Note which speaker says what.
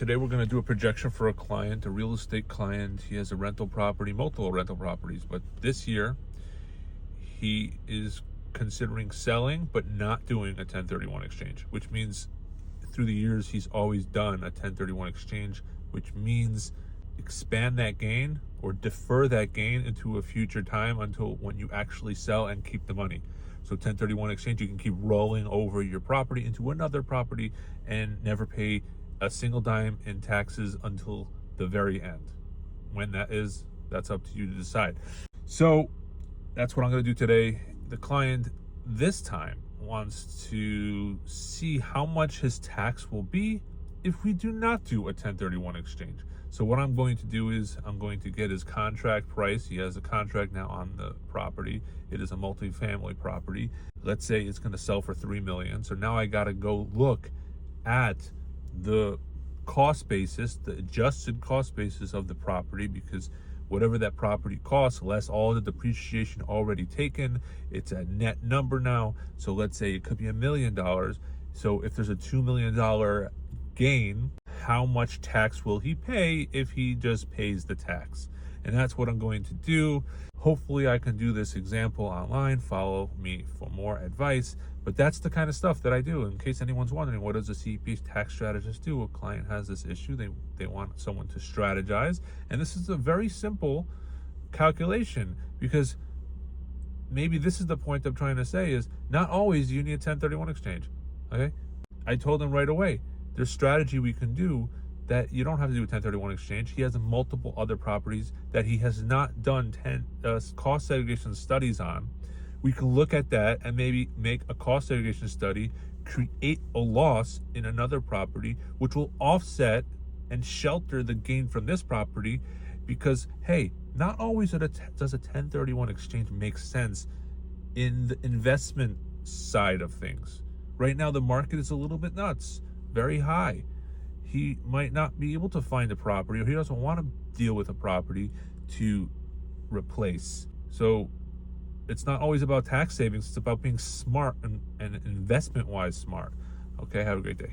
Speaker 1: Today we're going to do a projection for a client, a real estate client. He has a rental property, multiple rental properties, but this year he is considering selling but not doing a 1031 exchange, which means through the years he's always done a 1031 exchange, which means expand that gain or defer that gain into a future time until when you actually sell and keep the money. So 1031 exchange, you can keep rolling over your property into another property and never pay a single dime in taxes until the very end. When that is, that's up to you to decide. So that's what I'm going to do today. The client this time wants to see how much his tax will be if we do not do a 1031 exchange. So what I'm going to do is I'm going to get his contract price. He has a contract now on the property. It is a multifamily property. Let's say it's going to sell for $3 million. So now I got to go look at the cost basis, the adjusted cost basis of the property, because whatever that property costs, less all the depreciation already taken, it's a net number now. So let's say it could be $1 million. So if there's a $2 million gain, how much tax will he pay if he just pays the tax? And that's what I'm going to do. Hopefully I can do this example online. Follow me for more advice. But that's the kind of stuff that I do. In case anyone's wondering, what does a CPA tax strategist do? A client has this issue. They want someone to strategize. And this is a very simple calculation, because maybe this is the point I'm trying to say is not always you need a 1031 exchange. Okay? I told him right away, there's strategy we can do that you don't have to do a 1031 exchange. He has multiple other properties that he has not done cost segregation studies on. We can look at that and maybe make a cost segregation study, create a loss in another property, which will offset and shelter the gain from this property. Because, hey, not always does a 1031 exchange make sense in the investment side of things. Right now, the market is a little bit nuts, very high. He might not be able to find a property, or he doesn't want to deal with a property to replace. So it's not always about tax savings. It's about being smart and investment-wise smart. Okay, have a great day.